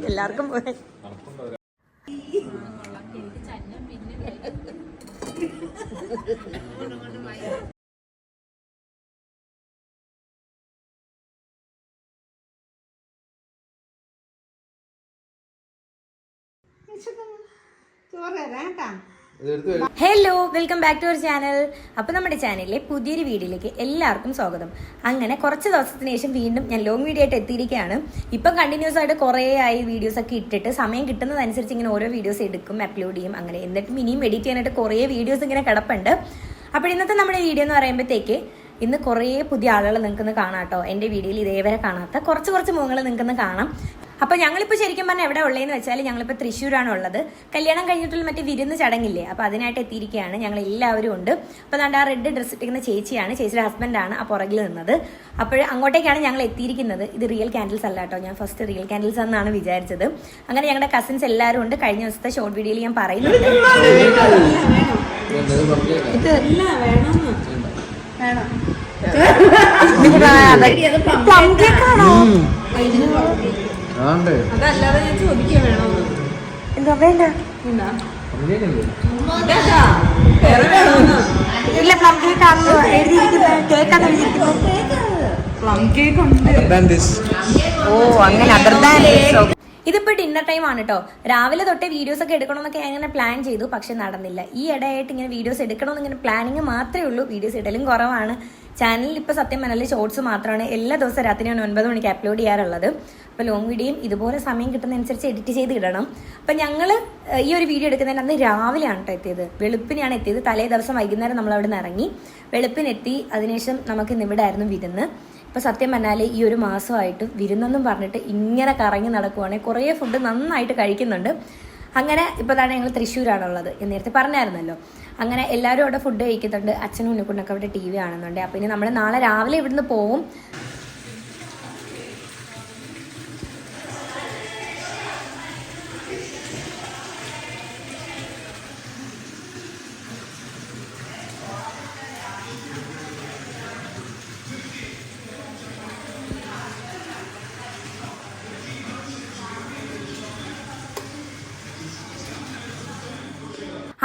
എല്ലാവർക്കും പോയി. Hello, welcome back to our channel. അപ്പോൾ നമ്മുടെ ചാനലിലെ പുതിയൊരു വീഡിയോയിലേക്ക് എല്ലാവർക്കും സ്വാഗതം. അങ്ങനെ കുറച്ച് ദിവസത്തിന് ശേഷം വീണ്ടും ഞാൻ ലോങ് വീഡിയോ ആയിട്ട് എത്തിയിരിക്കുകയാണ്. ഇപ്പം കണ്ടിന്യൂസ് ആയിട്ട് കുറേ ആയി വീഡിയോസ് ഒക്കെ ഇട്ടിട്ട് സമയം കിട്ടുന്നതനുസരിച്ച് ഇങ്ങനെ ഓരോ വീഡിയോസ് എടുക്കും, അപ്ലോഡ് ചെയ്യും. അങ്ങനെ എന്നിട്ടും ഇനിയും എഡിറ്റ് ചെയ്യാനായിട്ട് കുറേ വീഡിയോസ് ഇങ്ങനെ കിടപ്പുണ്ട്. അപ്പോൾ ഇന്നത്തെ നമ്മുടെ വീഡിയോ എന്ന് പറയുമ്പോഴത്തേക്ക് ഇന്ന് കുറേ പുതിയ ആളുകൾ നിങ്ങൾക്കൊന്ന് കാണാം കേട്ടോ. എൻ്റെ വീഡിയോയിൽ ഇതേവരെ കാണാത്ത കുറച്ച് മുഖങ്ങൾ നിങ്ങൾക്കൊന്ന് കാണാം. അപ്പോൾ ഞങ്ങളിപ്പോൾ ശരിക്കും പറഞ്ഞാൽ എവിടെ ഉള്ളതെന്ന് വെച്ചാൽ ഞങ്ങളിപ്പോൾ തൃശ്ശൂരാണ് ഉള്ളത്. കല്യാണം കഴിഞ്ഞിട്ടുള്ള മറ്റേ വിരുന്ന് ചടങ്ങില്ലേ, അപ്പോൾ അതിനായിട്ട് എത്തിയിരിക്കുകയാണ്. ഞങ്ങൾ എല്ലാവരും ഉണ്ട്. അപ്പോൾ അതുകൊണ്ട് ആ റെഡ് ഡ്രസ്സ് ഇട്ടിരിക്കുന്ന ചേച്ചിയാണ്, ചേച്ചിയുടെ ഹസ്ബൻഡാണ് ആ പുറകിൽ നിന്നത്. അപ്പോൾ അങ്ങോട്ടേക്കാണ് ഞങ്ങൾ എത്തിയിരിക്കുന്നത്. ഇത് റിയൽ ക്യാൻഡിൽസ് അല്ല കേട്ടോ, ഞാൻ ഫസ്റ്റ് റിയൽ ക്യാൻഡിൽസ് എന്നാണ് വിചാരിച്ചത്. അങ്ങനെ ഞങ്ങളുടെ കസിൻസ് എല്ലാവരും ഉണ്ട്. കഴിഞ്ഞ ദിവസത്തെ ഷോർട്ട് വീഡിയോയിൽ ഞാൻ പറയുന്നുണ്ട്. അതല്ലാതെ ഞാൻ ചോദിക്കുക വേണോ? എന്താ വേണ്ട? ഇല്ല, പ്ലം കേക്ക് ആണെന്ന് എഴുതിയിരിക്കുന്നത്. കേക്കാണ് എഴുതിയിരിക്കുന്നത്. പ്ലം കേക്ക് ഉണ്ട്. ഓ അങ്ങനെ. അതർ ദാൻ ഇതിപ്പോൾ ഡിന്നർ ടൈം ആണ് കേട്ടോ. രാവിലെ തൊട്ടേ വീഡിയോസ് ഒക്കെ എടുക്കണമെന്നൊക്കെ അങ്ങനെ പ്ലാൻ ചെയ്തു, പക്ഷെ നടന്നില്ല. ഈ ഇടയായിട്ട് ഇങ്ങനെ വീഡിയോസ് എടുക്കണമെന്ന് ഇങ്ങനെ പ്ലാനിങ് മാത്രമേ ഉള്ളൂ. വീഡിയോസ് ഇടലും കുറവാണ്. ചാനലിൽ ഇപ്പോൾ സത്യം പറഞ്ഞാൽ ഷോർട്സ് മാത്രമാണ് എല്ലാ ദിവസവും രാത്രി ഞാൻ 9 മണിക്ക് അപ്ലോഡ് ചെയ്യാറുള്ളത്. അപ്പോൾ ലോങ് വീഡിയോയും ഇതുപോലെ സമയം കിട്ടുന്നതനുസരിച്ച് എഡിറ്റ് ചെയ്ത് ഇടണം. അപ്പം ഞങ്ങൾ ഈ ഒരു വീഡിയോ എടുക്കുന്നതിന് അന്ന് രാവിലെയാണ് കേട്ടോ എത്തിയത്. വെളുപ്പിനെയാണ് എത്തിയത്. തലേ ദിവസം വൈകുന്നേരം നമ്മൾ അവിടെ നിന്ന് ഇറങ്ങി വെളുപ്പിനെത്തി. അതിനുശേഷം നമുക്ക് ഇന്ന് ഇവിടെ ആയിരുന്നു വിരുന്ന്. ഇപ്പോൾ സത്യം പറഞ്ഞാൽ ഈ ഒരു മാസമായിട്ട് വിരുന്നെന്നും പറഞ്ഞിട്ട് ഇങ്ങനെ കറങ്ങി നടക്കുവാണെങ്കിൽ കുറേ ഫുഡ് നന്നായിട്ട് കഴിക്കുന്നുണ്ട്. അങ്ങനെ ഇപ്പോൾ തന്നെ ഞങ്ങൾ തൃശ്ശൂരാണുള്ളത്, ഞാൻ നേരത്തെ പറഞ്ഞായിരുന്നല്ലോ. അങ്ങനെ എല്ലാവരും അവിടെ ഫുഡ് കഴിക്കുന്നുണ്ട്. അച്ഛനും ഉണ്ണിക്കുണ്ണൊക്കെ അവിടെ TV കാണുന്നുണ്ട്. അപ്പോൾ ഇനി നമ്മൾ നാളെ രാവിലെ ഇവിടുന്ന് പോവും.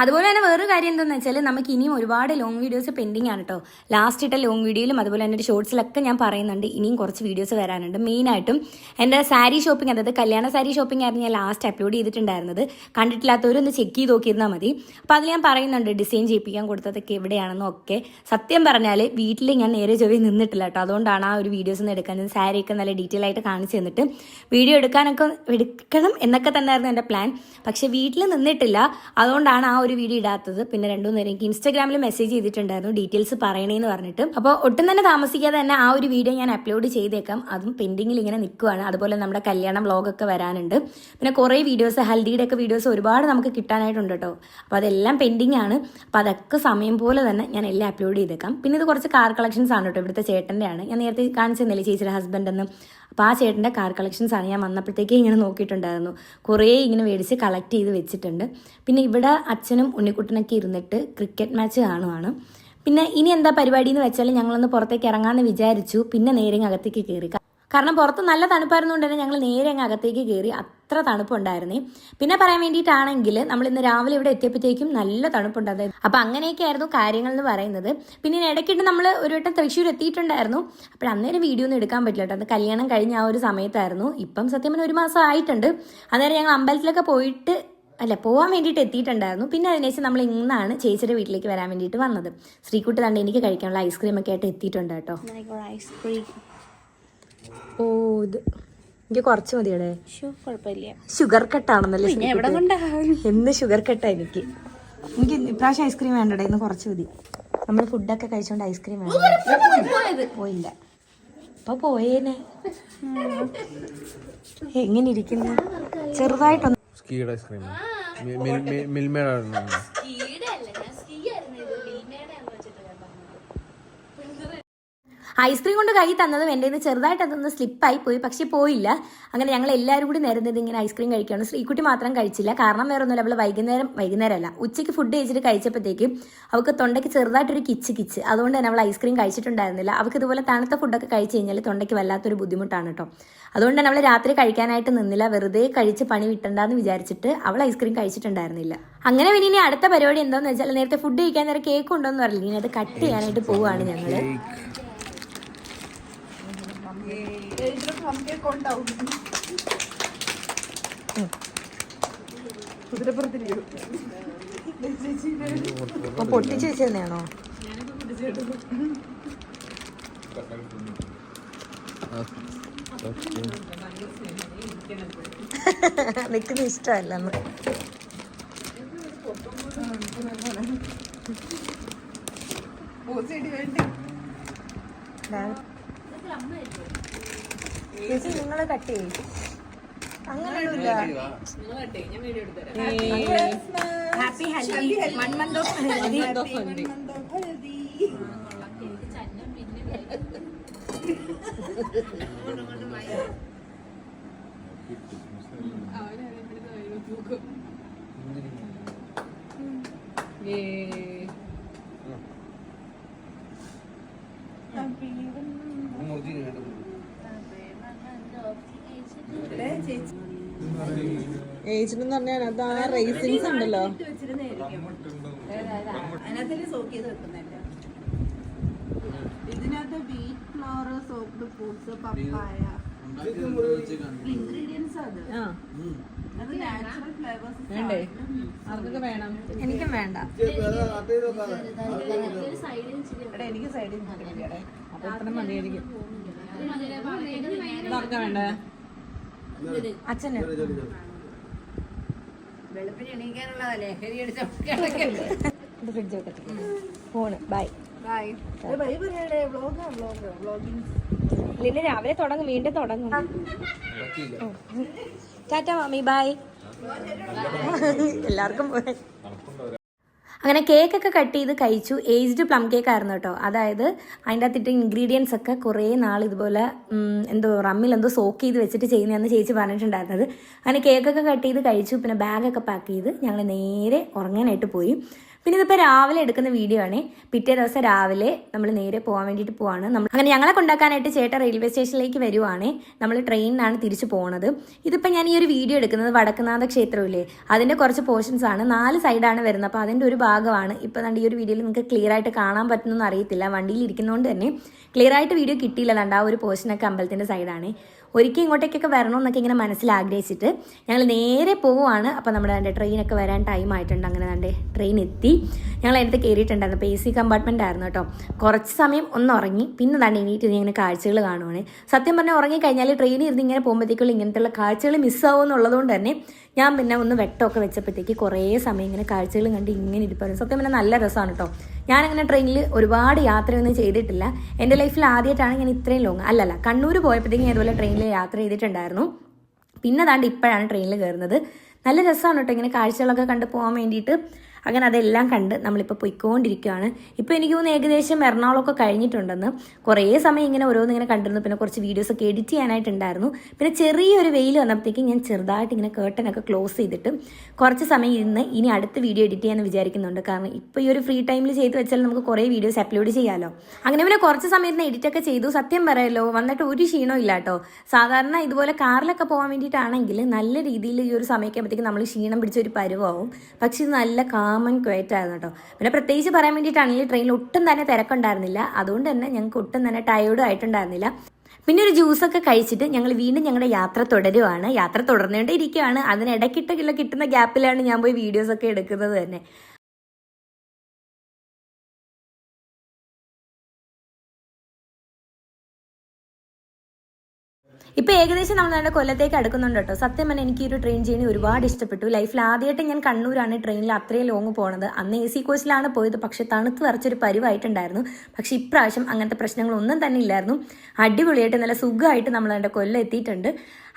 അതുപോലെ തന്നെ വേറൊരു കാര്യം എന്താണെന്ന് വെച്ചാൽ നമുക്ക് ഇനിയും ഒരുപാട് ലോങ് വീഡിയോസ് പെൻഡിങ് ആണ് കേട്ടോ. ലാസ്റ്റ് ഇട്ട ലോങ് വീഡിയോയിലും അതുപോലെ തന്നെ ഷോർട്സിലൊക്കെ ഞാൻ പറയുന്നുണ്ട് ഇനിയും കുറച്ച് വീഡിയോസ് വരാനുണ്ട്. മെയിനായിട്ടും എൻ്റെ സാരി ഷോപ്പിംഗ്, അതായത് കല്യാണ സാരി ഷോപ്പിംഗ് ആയിരുന്നു ഞാൻ ലാസ്റ്റ് അപ്ലോഡ് ചെയ്തിട്ടുണ്ടായിരുന്നത്. കണ്ടിട്ടില്ലാത്തവരൊന്ന് ചെക്ക് ചെയ്ത് നോക്കിയിരുന്നാൽ മതി. അപ്പോൾ അതിൽ ഞാൻ പറയുന്നുണ്ട് ഡിസൈൻ ചെയ്യിപ്പിക്കാൻ കൊടുത്തതൊക്കെ എവിടെയാണെന്നും ഒക്കെ. സത്യം പറഞ്ഞാൽ വീട്ടിൽ ഞാൻ നേരെ ചൊവ്വേ നിന്നിട്ടില്ല കേട്ടോ. അതുകൊണ്ടാണ് ആ ഒരു വീഡിയോസ് ഒന്നും എടുക്കുന്നത്. സാരിയൊക്കെ നല്ല ഡീറ്റെയിൽ ആയിട്ട് കാണിച്ചു തന്നിട്ട് വീഡിയോ എടുക്കണം എന്നൊക്കെ തന്നെയായിരുന്നു എൻ്റെ പ്ലാൻ. പക്ഷേ വീട്ടിൽ നിന്നിട്ടില്ല. അതുകൊണ്ടാണ് ആ ഒരു വീഡിയോ ഇടാത്തത്. പിന്നെ 2 നേരം എനിക്ക് ഇൻസ്റ്റാഗ്രാമിൽ മെസ്സേജ് ചെയ്തിട്ടുണ്ടായിരുന്നു ഡീറ്റെയിൽസ് പറയണേന്ന് പറഞ്ഞിട്ട്. അപ്പോൾ ഒട്ടും തന്നെ താമസിക്കാതെ തന്നെ ആ ഒരു വീഡിയോ ഞാൻ അപ്ലോഡ് ചെയ്തേക്കാം. അതും പെൻഡിങ്ങിൽ ഇങ്ങനെ നിൽക്കുവാണ്. അതുപോലെ നമ്മുടെ കല്യാണം വ്ളോഗൊക്കെ വരാനുണ്ട്. പിന്നെ കുറേ വീഡിയോസ്, ഹൽദിയുടെ ഒക്കെ വീഡിയോസ് ഒരുപാട് നമുക്ക് കിട്ടാനായിട്ടുണ്ട് കേട്ടോ. അപ്പോൾ അതെല്ലാം പെൻഡിങ് ആണ്. അപ്പോൾ അതൊക്കെ സമയം പോലെ തന്നെ ഞാൻ എല്ലാം അപ്ലോഡ് ചെയ്തേക്കാം. പിന്നെ ഇത് കുറച്ച് കാർ കളക്ഷൻസ് ആണ് കേട്ടോ. ഇവിടുത്തെ ചേട്ടൻ്റെ ആണ്. ഞാൻ നേരത്തെ കാണിച്ചിരുന്നില്ലേ ചേച്ചിയുടെ ഹസ്ബൻഡ് എന്ന്. അപ്പോൾ ആ ചേട്ടൻ്റെ കാർ കളക്ഷൻസ് ആണ്. ഞാൻ വന്നപ്പോഴത്തേക്ക് ഇങ്ങനെ നോക്കിയിട്ടുണ്ടായിരുന്നു. കുറേ ഇങ്ങനെ മേടിച്ച് കളക്ട് ചെയ്ത് വെച്ചിട്ടുണ്ട്. പിന്നെ ഇവിടെ അച്ഛനും ഉണ്ണിക്കുട്ടനൊക്കെ ഇരുന്നിട്ട് ക്രിക്കറ്റ് മാച്ച് കാണുവാണ്. പിന്നെ ഇനി എന്താ പരിപാടി എന്ന് വെച്ചാൽ ഞങ്ങളൊന്ന് പുറത്തേക്ക് ഇറങ്ങാമെന്ന് വിചാരിച്ചു. പിന്നെ നേരെ അകത്തേക്ക് കയറി. കാരണം പുറത്ത് നല്ല തണുപ്പായിരുന്നുകൊണ്ട് തന്നെ ഞങ്ങൾ നേരെ അങ്ങ് അകത്തേക്ക് കയറി. അത്ര തണുപ്പുണ്ടായിരുന്നേ. പിന്നെ പറയാൻ വേണ്ടിയിട്ടാണെങ്കിൽ നമ്മൾ ഇന്ന് രാവിലെ ഇവിടെ എത്തിയപ്പോഴത്തേക്കും നല്ല തണുപ്പുണ്ടായിരുന്നു. അപ്പം അങ്ങനെയൊക്കെ ആയിരുന്നു കാര്യങ്ങൾ എന്ന് പറയുന്നത്. പിന്നെ ഇടയ്ക്കിട്ട് നമ്മൾ ഒരു വട്ടം തൃശ്ശൂർ എത്തിയിട്ടുണ്ടായിരുന്നു. അപ്പോൾ അന്നേരം വീഡിയോ ഒന്നും എടുക്കാൻ പറ്റില്ല കേട്ടോ. അത് കല്യാണം കഴിഞ്ഞ ആ ഒരു സമയത്തായിരുന്നു. ഇപ്പം സത്യം പറഞ്ഞാൽ 1 മാസം ആയിട്ടുണ്ട്. അന്നേരം ഞങ്ങൾ അമ്പലത്തിലൊക്കെ പോകാൻ വേണ്ടിയിട്ട് എത്തിയിട്ടുണ്ടായിരുന്നു. പിന്നെ അതിനുശേഷം നമ്മൾ ഇന്നാണ് ചേച്ചിയുടെ വീട്ടിലേക്ക് വരാൻ വേണ്ടിയിട്ട് വന്നത്. ശ്രീകുട്ടി തന്നെ എനിക്ക് കഴിക്കാനുള്ള ഐസ്ക്രീമൊക്കെ ആയിട്ട് എത്തിയിട്ടുണ്ട് കേട്ടോ. ഓ, ഇത് എനിക്ക് കുറച്ച് മതിയുടെ. കുഴപ്പമില്ല, ഷുഗർ കട്ടാണെന്നല്ലേ. എന്ന് ഷുഗർ കട്ടാ എനിക്ക് ഇപ്രാവശ്യം ഐസ്ക്രീം വേണ്ടടേ. ഇന്ന് കുറച്ച് മതി. നമ്മൾ ഫുഡൊക്കെ കഴിച്ചോണ്ട് ഐസ്ക്രീം വേണ്ട. പോയില്ല, ഇപ്പൊ പോയേനെ. എങ്ങനെ ഇരിക്കുന്നു? ചെറുതായിട്ടൊന്ന് ഐസ്ക്രീം കൊണ്ട് കൈ തന്നതും എൻ്റെ നിന്ന് ചെറുതായിട്ട് അതൊന്ന് സ്ലിപ്പായി പോയി, പക്ഷെ പോയില്ല. അങ്ങനെ ഞങ്ങൾ എല്ലാവരും കൂടി നിരന്നത് ഇങ്ങനെ ഐസ്ക്രീം കഴിക്കുകയാണ്. ശ്രീക്കുട്ടി മാത്രം കഴിച്ചില്ല. കാരണം വേറെ ഒന്നുമില്ല, അവൾ വൈകുന്നേരമല്ല ഉച്ചയ്ക്ക് ഫുഡ് കഴിച്ചിട്ട് കഴിച്ചപ്പോഴത്തേക്കും അവൾക്ക് തൊണ്ടയ്ക്ക് ചെറുതായിട്ടൊരു കിച്ച്. അതുകൊണ്ട് തന്നെ അവൾ ഐസ്ക്രീം കഴിച്ചിട്ടുണ്ടായിരുന്നില്ല. അവൾക്ക് ഇതുപോലെ തണുത്ത ഫുഡൊക്കെ കഴിച്ച് കഴിഞ്ഞാൽ തൊണ്ടയ്ക്ക് വല്ലാത്തൊരു ബുദ്ധിമുട്ടാണ് കേട്ടോ. അതുകൊണ്ട് തന്നെ അവൾ രാത്രി കഴിക്കാനായിട്ട് നിന്നില്ല. വെറുതെ കഴിച്ച് പണി വിട്ടണ്ടെന്ന് വിചാരിച്ചിട്ട് അവൾ ഐസ്ക്രീം കഴിച്ചിട്ടുണ്ടായിരുന്നില്ല. അങ്ങനെ പിന്നെ ഇനി അടുത്ത പരിപാടി എന്താണെന്ന് വെച്ചാൽ, നേരത്തെ ഫുഡ് കഴിക്കാൻ നേരം കേക്ക് ഉണ്ടോയെന്ന് പറഞ്ഞില്ല, ഇനി അത് കട്ട് ചെയ്യാനായിട്ട് പോവുകയാണ് ഞങ്ങൾ. പൊട്ടിച്ച് വെച്ചതാണോ? നിൽക്കുന്ന ഇഷ്ടമല്ലെന്ന്. ചേച്ചി നിങ്ങള് കട്ട് ചെയ്യും, അങ്ങനെയൊന്നുമില്ല. Happy haldi, 1 month of haldi. ഏജിനെന്ന് പറഞ്ഞാൽ അത് ആ റേസിൻസ് ഉണ്ടല്ലോ, ഇതിനകത്ത് wheat flour, soaked fruits, papaya, ingredients. അത് നാച്ചുറൽ ഫ്ലേവേഴ്സ് വേണ്ടേ? അവർക്കൊക്കെ വേണം, എനിക്കും വേണ്ട. എനിക്ക് സൈഡിൽ അപ്പൊ ഇത്ര മതിയായിരിക്കും. ഇതാർക്കാ വേണ്ടേ? അച്ഛന് വെളുപ്പിന് എണീക്കാനുള്ളതാ ലഹരി അടിച്ച ഫ്രിഡ്ജ് വെക്കട്ടെ. ഫോണ് ബൈ ലിന്നെ രാവിലെ തുടങ്ങും, വീണ്ടും തുടങ്ങും. ടാറ്റ മാമി, ബൈ. എല്ലാവർക്കും പോയി. അങ്ങനെ കേക്കൊക്കെ കട്ട് ചെയ്ത് കഴിച്ചു. ഏജ്ഡ് പ്ലം കേക്ക് ആയിരുന്നു കേട്ടോ. അതായത് അതിൻ്റെ അകത്തിട്ട് ഇൻഗ്രീഡിയൻസ് ഒക്കെ കുറേ നാൾ ഇതുപോലെ റമ്മിൽ സോക്ക് ചെയ്ത് വെച്ചിട്ട് ചെയ്യുന്നതെന്ന് ചേച്ചി പറഞ്ഞിട്ടുണ്ടായിരുന്നത്. അങ്ങനെ കേക്കൊക്കെ കട്ട് ചെയ്ത് കഴിച്ചു. പിന്നെ ബാഗൊക്കെ പാക്ക് ചെയ്ത് ഞങ്ങൾ നേരെ ഉറങ്ങാനായിട്ട് പോയി. പിന്നെ ഇതിപ്പോൾ രാവിലെ എടുക്കുന്ന വീഡിയോ ആണ്. പിറ്റേ ദിവസം രാവിലെ നമ്മൾ നേരെ പോകാൻ വേണ്ടിയിട്ട് പോവാണ്. അങ്ങനെ ഞങ്ങളെ കൊണ്ടാക്കാനായിട്ട് ചേട്ടൻ റെയിൽവേ സ്റ്റേഷനിലേക്ക് വരുവാണ്. നമ്മൾ ട്രെയിനിനാണ് തിരിച്ചു പോകുന്നത്. ഇതിപ്പോൾ ഞാൻ ഈ ഒരു വീഡിയോ എടുക്കുന്നത് വടക്കുന്നാഥ ക്ഷേത്രമില്ലേ, അതിൻ്റെ കുറച്ച് പോർഷൻസ് ആണ്. 4 സൈഡാണ് വരുന്നത്. അപ്പോൾ അതിൻ്റെ ഒരു ഭാഗമാണ് ഇപ്പോൾ ഈ ഒരു വീഡിയോയിൽ നിങ്ങൾക്ക് ക്ലിയർ ആയിട്ട് കാണാൻ പറ്റുന്നൊന്നും അറിയത്തില്ല, വണ്ടിയിൽ ഇരിക്കുന്നതുകൊണ്ട് തന്നെ ക്ലിയർ ആയിട്ട് വീഡിയോ കിട്ടിയില്ല. ആ ഒരു പോർഷനൊക്കെ അമ്പലത്തിൻ്റെ സൈഡാണ്. ഒരിക്കൽ ഇങ്ങോട്ടേക്കൊക്കെ വരണമെന്നൊക്കെ ഇങ്ങനെ മനസ്സിൽ ആഗ്രഹിച്ചിട്ട് ഞങ്ങൾ നേരെ പോവുകയാണ്. അപ്പോൾ നമ്മുടെ ട്രെയിനൊക്കെ വരാൻ ടൈം ആയിട്ടുണ്ട്. അങ്ങനെ ട്രെയിൻ എത്തി. ഞങ്ങൾ അതിനകത്ത് കയറിയിട്ടുണ്ടായിരുന്നു. അപ്പോൾ AC കമ്പാർട്ട്മെൻ്റ് ആയിരുന്നു കേട്ടോ. കുറച്ച് സമയം ഒന്ന് ഉറങ്ങി. പിന്നെ എണീറ്റ് ഇങ്ങനെ കാഴ്ചകൾ കാണുവാണ്. സത്യം പറഞ്ഞാൽ ഉറങ്ങിക്കഴിഞ്ഞാൽ ട്രെയിനിൽ ഇരുന്ന് ഇങ്ങനെ പോകുമ്പോഴത്തേക്കുള്ള ഇങ്ങനത്തെയുള്ള കാഴ്ചകൾ മിസ്സാവും എന്നുള്ളതുകൊണ്ട് തന്നെ ഞാൻ പിന്നെ ഒന്ന് വെട്ടമൊക്കെ വെച്ചപ്പോഴത്തേക്ക് കുറേ സമയം ഇങ്ങനെ കാഴ്ചകളും കണ്ട് ഇങ്ങനെ ഇരിപ്പായിരുന്നു. സത്യം പറഞ്ഞാൽ നല്ല രസമാണ് കേട്ടോ. ഞാനങ്ങനെ ട്രെയിനിൽ ഒരുപാട് യാത്രയൊന്നും ചെയ്തിട്ടില്ല. എൻ്റെ ലൈഫിൽ ആദ്യമായിട്ടാണ് ഞാൻ ഇത്രയും ലോങ് കണ്ണൂർ പോയപ്പോഴത്തേക്കും ഞാൻ ഇതുപോലെ ട്രെയിനിൽ യാത്ര ചെയ്തിട്ടുണ്ടായിരുന്നു. പിന്നെ ഇപ്പോഴാണ് ട്രെയിനിൽ കയറുന്നത്. നല്ല രസമാണ് കേട്ടോ ഇങ്ങനെ കാഴ്ചകളൊക്കെ കണ്ട് പോകാൻ വേണ്ടിയിട്ട്. അങ്ങനെ അതെല്ലാം കണ്ട് നമ്മളിപ്പോൾ പോയിക്കൊണ്ടിരിക്കുകയാണ്. ഇപ്പോൾ എനിക്ക് തോന്നുന്നു ഏകദേശം എറണാകുളമൊക്കെ കഴിഞ്ഞിട്ടുണ്ടെന്ന്. കുറേ സമയം ഇങ്ങനെ ഓരോന്നിങ്ങനെ കണ്ടിരുന്നു. പിന്നെ കുറച്ച് വീഡിയോസൊക്കെ എഡിറ്റ് ചെയ്യാനായിട്ടുണ്ടായിരുന്നു. പിന്നെ ചെറിയൊരു വെയിൽ വന്നപ്പോഴത്തേക്കും ഞാൻ ചെറുതായിട്ട് ഇങ്ങനെ കേർട്ടനൊക്കെ ക്ലോസ് ചെയ്തിട്ട് കുറച്ച് സമയം ഇരുന്ന് ഇനി അടുത്ത വീഡിയോ എഡിറ്റ് ചെയ്യാമെന്ന് വിചാരിക്കുന്നുണ്ട്. കാരണം ഇപ്പോൾ ഈ ഒരു ഫ്രീ ടൈമിൽ ചെയ്ത് വെച്ചാൽ നമുക്ക് കുറേ വീഡിയോസ് അപ്ലോഡ് ചെയ്യാമല്ലോ. അങ്ങനെ പിന്നെ കുറച്ച് സമയത്തിന് എഡിറ്റൊക്കെ ചെയ്തു. സത്യം പറയാമല്ലോ, വന്നിട്ട് ഒരു ക്ഷീണവും ഇല്ല കേട്ടോ. സാധാരണ ഇതുപോലെ കാറിലൊക്കെ പോകാൻ വേണ്ടിയിട്ടാണെങ്കിൽ നല്ല രീതിയിൽ ഈ ഒരു സമയമാകുമ്പോഴത്തേക്കും നമ്മൾ ക്ഷീണം പിടിച്ചൊരു പരുവാവും. പക്ഷേ ഇത് നല്ല കാമൻ ക്വയറ്റ് ആയിരുന്നു കേട്ടോ. പിന്നെ പ്രത്യേകിച്ച് പറയാൻ വേണ്ടിയിട്ടാണെങ്കിൽ ട്രെയിനിൽ ഒട്ടും തന്നെ തിരക്കുണ്ടായിരുന്നില്ല. അതുകൊണ്ട് തന്നെ ഞങ്ങൾക്ക് ഒട്ടും തന്നെ ടയേർഡും ആയിട്ടുണ്ടായിരുന്നില്ല. പിന്നെ ഒരു ജ്യൂസൊക്കെ കഴിച്ചിട്ട് ഞങ്ങൾ വീണ്ടും ഞങ്ങളുടെ യാത്ര തുടരുവാണ്. യാത്ര തുടർന്നുകൊണ്ടേ ഇരിക്കുകയാണ്. അതിനിടയ്ക്കിട്ട് കിട്ടുന്ന ഗ്യാപ്പിലാണ് ഞാൻ പോയി വീഡിയോസൊക്കെ എടുക്കുന്നത് തന്നെ. ഇപ്പോൾ ഏകദേശം നമ്മൾ കൊല്ലത്തേക്ക് അടുക്കുന്നുണ്ട് കേട്ടോ. സത്യം പറഞ്ഞാൽ എനിക്ക് ഈ ഒരു ട്രെയിൻ ജേണി ഒരുപാട് ഇഷ്ടപ്പെട്ടു. ലൈഫിൽ ആദ്യമായിട്ട് ഞാൻ കണ്ണൂരാണ് ട്രെയിനിൽ അത്രയും ലോങ് പോണത്. അന്ന് AC കോച്ചിലാണ് പോയത്. പക്ഷേ തണുത്ത് വരച്ചൊരു പരിവായിട്ടുണ്ടായിരുന്നു. പക്ഷേ ഇപ്രാവശ്യം അങ്ങനത്തെ പ്രശ്നങ്ങളൊന്നും തന്നെ ഇല്ലായിരുന്നു. അടിപൊളിയായിട്ട് നല്ല സുഖമായിട്ട് നമ്മൾ കൊല്ലം എത്തിയിട്ടുണ്ട്.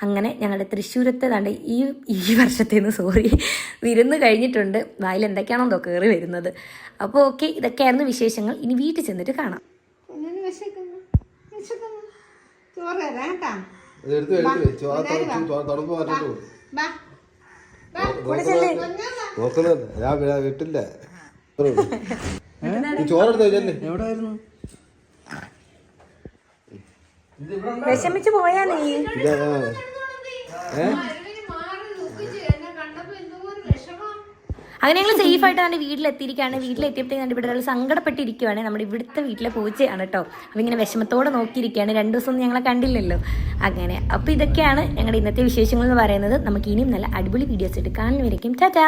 അങ്ങനെ ഞങ്ങളുടെ തൃശ്ശൂരത്തെ ഈ വർഷത്തേന്ന് വിരുന്ന് കഴിഞ്ഞിട്ടുണ്ട്. വായിൽ എന്തൊക്കെയാണോ കയറി വരുന്നത്. അപ്പോൾ ഓക്കെ, ഇതൊക്കെയായിരുന്നു വിശേഷങ്ങൾ. ഇനി വീട്ടിൽ ചെന്നിട്ട് കാണാം. ചോറ് തരാം കേട്ടാ. എടുത്ത് തണുപ്പ് മാറ്റിട്ട് പോകും ബാ നോക്കുന്നുണ്ട്. ഞാൻ വിട്ടില്ല. ചോറെടുത്ത് ചെല്ലേ. എവിടെയായിരുന്നു? വിഷമിച്ച് പോയാ നീ. അങ്ങനെ ഞങ്ങൾ സേഫ് ആയിട്ട് അവൻ്റെ വീട്ടിലെത്തിയിരിക്കുകയാണ്. വീട്ടിലെത്തിയപ്പോഴത്തേക്കും ഇവിടെ ഒരാൾ സങ്കടപ്പെട്ടിരിക്കുകയാണ്. നമ്മുടെ ഇവിടുത്തെ വീട്ടിലെ പൂച്ചയാണ് കേട്ടോ. അപ്പോൾ ഇങ്ങനെ വിഷമത്തോടെ നോക്കിയിരിക്കുകയാണ്. 2 ദിവസം ഞങ്ങളെ കണ്ടില്ലല്ലോ. അങ്ങനെ അപ്പോൾ ഇതൊക്കെയാണ് ഞങ്ങളുടെ ഇന്നത്തെ വിശേഷങ്ങൾ എന്ന് പറയുന്നത്. നമുക്ക് ഇനിയും നല്ല അടിപൊളി വീഡിയോസ് എടുക്കാൻ വരയ്ക്കും. ടാറ്റാ.